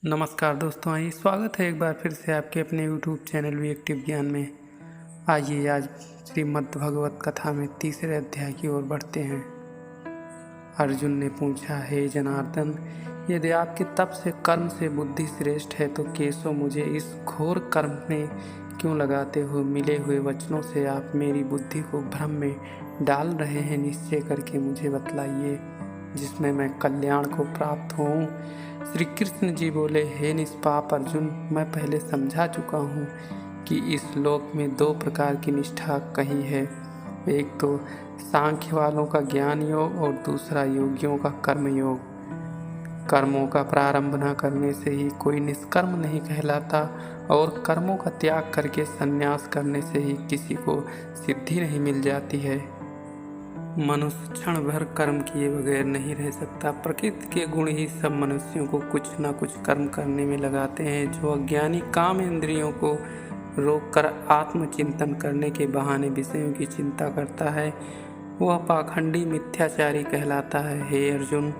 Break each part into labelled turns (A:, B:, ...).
A: नमस्कार दोस्तों, आइए स्वागत है एक बार फिर से आपके अपने YouTube चैनल विवेक ज्ञान में। आइए आज श्रीमद् भगवत कथा में तीसरे अध्याय की ओर बढ़ते हैं। अर्जुन ने पूछा, हे जनार्दन, यदि आपके तप से कर्म से बुद्धि श्रेष्ठ है तो केशव मुझे इस घोर कर्म में क्यों लगाते हो? मिले हुए वचनों से आप मेरी बुद्धि को भ्रम में डाल रहे हैं। निश्चय करके मुझे बतलाइए जिसमें मैं कल्याण को प्राप्त होऊं। श्री कृष्ण जी बोले, हे निष्पाप अर्जुन, मैं पहले समझा चुका हूँ कि इस लोक में दो प्रकार की निष्ठा कही है। एक तो सांख्य वालों का ज्ञान योग और दूसरा योगियों का कर्म योग। कर्मों का प्रारंभ न करने से ही कोई निष्कर्म नहीं कहलाता और कर्मों का त्याग करके संन्यास करने से ही किसी को सिद्धि नहीं मिल जाती है। मनुष्य क्षण भर कर्म किए बगैर नहीं रह सकता। प्रकृति के गुण ही सब मनुष्यों को कुछ न कुछ कर्म करने में लगाते हैं। जो अज्ञानी काम इंद्रियों को रोककर आत्मचिंतन करने के बहाने विषयों की चिंता करता है, वह पाखंडी मिथ्याचारी कहलाता है। हे अर्जुन,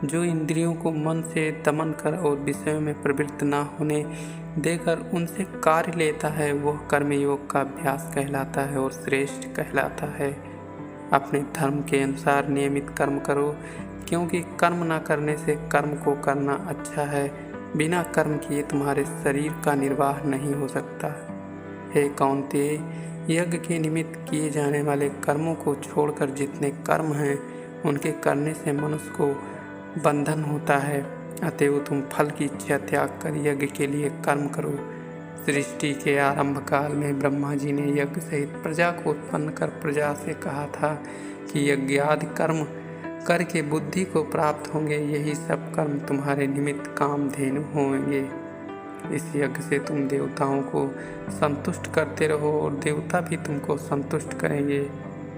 A: जो इंद्रियों को मन से दमन कर और विषयों में प्रवृत्त न होने देकर उनसे कार्य लेता है, वह कर्मयोग का अभ्यास कहलाता है और श्रेष्ठ कहलाता है। अपने धर्म के अनुसार नियमित कर्म करो, क्योंकि कर्म न करने से कर्म को करना अच्छा है। बिना कर्म किए तुम्हारे शरीर का निर्वाह नहीं हो सकता। हे कौन्तेय, यज्ञ के निमित्त किए जाने वाले कर्मों को छोड़कर जितने कर्म हैं उनके करने से मनुष्य को बंधन होता है। अतएव तुम फल की इच्छा त्याग कर यज्ञ के लिए कर्म करो। सृष्टि के आरंभ काल में ब्रह्मा जी ने यज्ञ सहित प्रजा को उत्पन्न कर प्रजा से कहा था कि यज्ञ आदि कर्म करके बुद्धि को प्राप्त होंगे। यही सब कर्म तुम्हारे निमित्त कामधेनु होंगे। इस यज्ञ से तुम देवताओं को संतुष्ट करते रहो और देवता भी तुमको संतुष्ट करेंगे।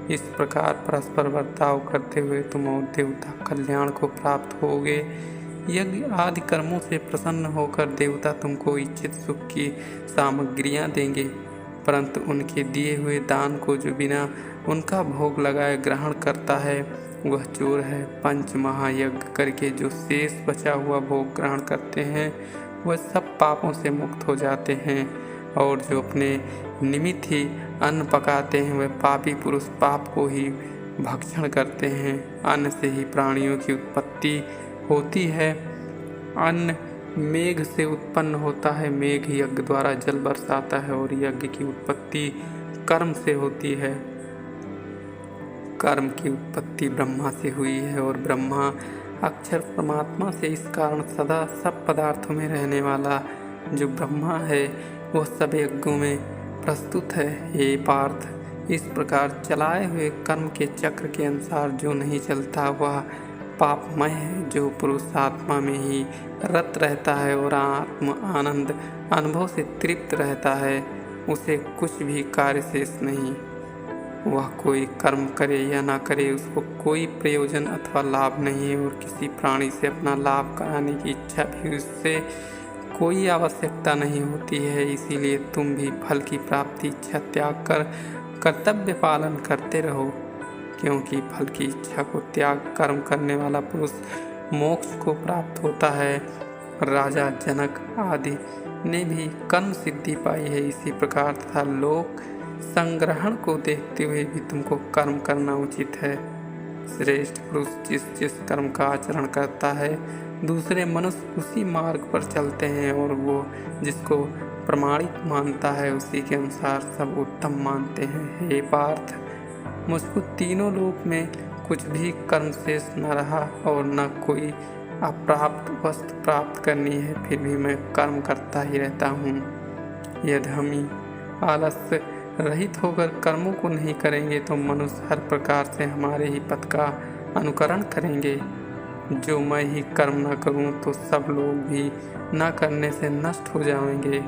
A: इस प्रकार परस्पर बर्ताव करते हुए तुम और देवता कल्याण को प्राप्त होगे। यज्ञ आदि कर्मों से प्रसन्न होकर देवता तुमको इच्छित सुख की सामग्रियां देंगे, परंतु उनके दिए हुए दान को जो बिना उनका भोग लगाए ग्रहण करता है वह चोर है। पंच महायज्ञ करके जो शेष बचा हुआ भोग ग्रहण करते हैं वह सब पापों से मुक्त हो जाते हैं, और जो अपने निमित्त ही अन्न पकाते हैं वह पापी पुरुष पाप को ही भक्षण करते हैं। अन्न से ही प्राणियों की उत्पत्ति होती है। अन्न मेघ से उत्पन्न होता है। मेघ यज्ञ द्वारा जल बरसाता है और यज्ञ की उत्पत्ति कर्म से होती है। कर्म की उत्पत्ति ब्रह्मा से हुई है और ब्रह्मा अक्षर परमात्मा से। इस कारण सदा सब पदार्थों में रहने वाला जो ब्रह्मा है वह सब यज्ञों में प्रस्तुत है। हे पार्थ, इस प्रकार चलाए हुए कर्म के चक्र के अनुसार जो नहीं चलता वह पापमय है। जो पुरुष आत्मा में ही रत रहता है और आत्म आनंद अनुभव से तृप्त रहता है, उसे कुछ भी कार्य शेष नहीं। वह कोई कर्म करे या ना करे उसको कोई प्रयोजन अथवा लाभ नहीं है, और किसी प्राणी से अपना लाभ कराने की इच्छा भी उससे कोई आवश्यकता नहीं होती है। इसीलिए तुम भी फल की प्राप्ति इच्छा त्याग कर कर्तव्य पालन करते रहो, क्योंकि फल की इच्छा को त्याग कर्म करने वाला पुरुष मोक्ष को प्राप्त होता है। राजा जनक आदि ने भी कर्म सिद्धि पाई है। इसी प्रकार तथा लोक संग्रहण को देखते हुए भी तुमको कर्म करना उचित है। श्रेष्ठ पुरुष जिस जिस कर्म का आचरण करता है दूसरे मनुष्य उसी मार्ग पर चलते हैं, और वो जिसको प्रमाणित मानता है उसी के अनुसार सब उत्तम मानते हैं। हे पार्थ, मुझको तीनों लोक में कुछ भी कर्म शेष न रहा और न कोई अप्राप्त वस्तु प्राप्त करनी है, फिर भी मैं कर्म करता ही रहता हूँ। यदि हम ही आलस्य रहित होकर कर्मों को नहीं करेंगे तो मनुष्य हर प्रकार से हमारे ही पथ का अनुकरण करेंगे। जो मैं ही कर्म न करूँ तो सब लोग भी न करने से नष्ट हो जाएंगे।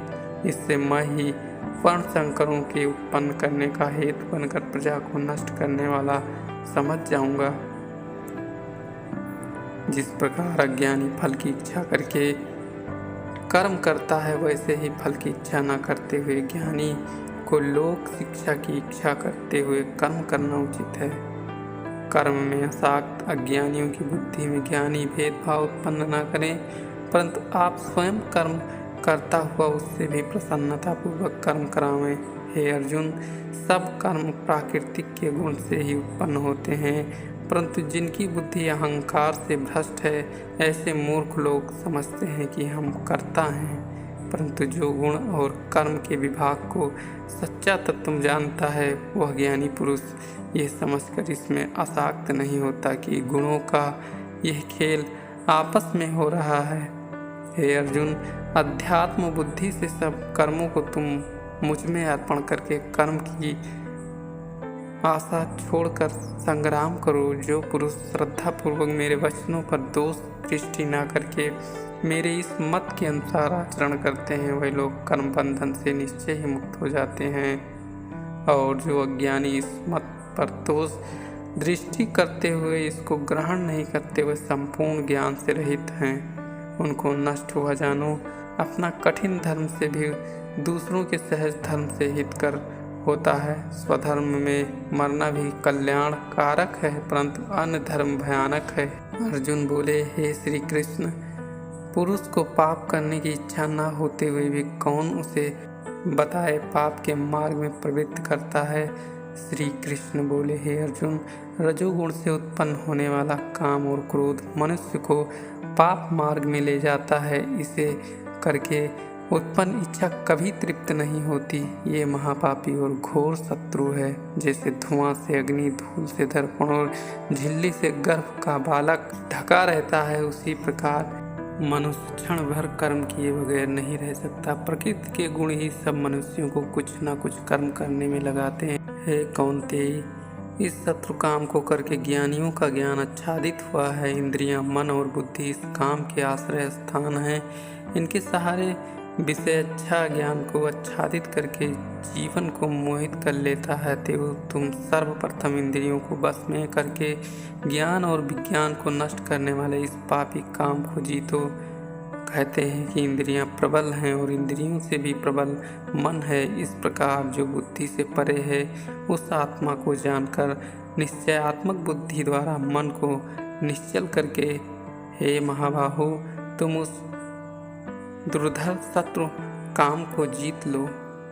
A: इससे मैं ही वर्ण संकरों के उत्पन्न करने का हेतु बनकर प्रजा को नष्ट करने वाला समझ जाऊंगा। जिस प्रकार अज्ञानी फल की इच्छा करके कर्म करता है, वैसे ही फल की इच्छा न करते हुए ज्ञानी को लोक शिक्षा की इच्छा करते हुए कर्म करना उचित है। कर्म में आसक्त अज्ञानियों की बुद्धि में ज्ञानी भेदभाव उत्पन्न न करें, परंतु आप स्वयं कर्म करता हुआ उससे भी प्रसन्नतापूर्वक कर्म करावें। हे अर्जुन, सब कर्म प्राकृतिक के गुण से ही उत्पन्न होते हैं, परंतु जिनकी बुद्धि अहंकार से भ्रष्ट है, ऐसे मूर्ख लोग समझते हैं कि हम कर्ता हैं। परंतु जो गुण और कर्म के विभाग को सच्चा तत्व जानता है, वह ज्ञानी पुरुष ये समझकर इसमें आसक्त नहीं होता कि गुणों का यह खेल आपस में हो रहा है। हे अर्जुन, अध्यात्म बुद्धि से सब कर्मों को तुम मुझ में अर्पण करके कर्म की आशा छोड़कर संग्राम करो। जो पुरुष श्रद्धापूर्वक मेरे वचनों पर दोष दृष्टि न करके मेरे इस मत के अनुसार आचरण करते हैं, वह लोग कर्म बंधन से निश्चय ही मुक्त हो जाते हैं। और जो अज्ञानी इस मत पर दोष दृष्टि करते हुए इसको ग्रहण नहीं करते, वह संपूर्ण ज्ञान से रहित हैं। उनको नष्ट हुआ जानो। अपना कठिन धर्म से भी दूसरों के सहज धर्म से हितकर होता है। स्वधर्म में मरना भी कल्याण कारक है, परंतु अन्य धर्म भयानक है। अर्जुन बोले, हे श्री कृष्ण, पुरुष को पाप करने की इच्छा न होते हुए भी कौन उसे बताए पाप के मार्ग में प्रवृत्त करता है। श्री कृष्ण बोले, हे अर्जुन, रजोगुण से उत्पन्न होने वाला काम और क्रोध मनुष्य को पाप मार्ग में ले जाता है। इसे करके उत्पन्न इच्छा कभी तृप्त नहीं होती। ये महापापी और घोर शत्रु है। जैसे धुआं से अग्नि, धूल से दर्पण और झिल्ली से गर्भ का बालक ढका रहता है, उसी प्रकार मनुष्य क्षण भर कर्म किए बगैर नहीं रह सकता। प्रकृति के गुण ही सब मनुष्यों को कुछ न कुछ कर्म करने में लगाते हैं। हे कौन्तेय, इस शत्रु काम को करके ज्ञानियों का ज्ञान आच्छादित हुआ है। इंद्रियां, मन और बुद्धि इस काम के आश्रय स्थान हैं। इनके सहारे विषय अच्छा ज्ञान को आच्छादित करके जीवन को मोहित कर लेता है। तुम सर्वप्रथम इंद्रियों को बस में करके ज्ञान और विज्ञान को नष्ट करने वाले इस पापी काम को जीतो। कहते हैं कि इंद्रियां प्रबल हैं और इंद्रियों से भी प्रबल मन है। इस प्रकार जो बुद्धि से परे है, उस आत्मा को जानकर निश्चयात्मक बुद्धि द्वारा मन को निश्चल करके, हे महाबाहु, तुम उस दुर्धर शत्रु काम को जीत लो।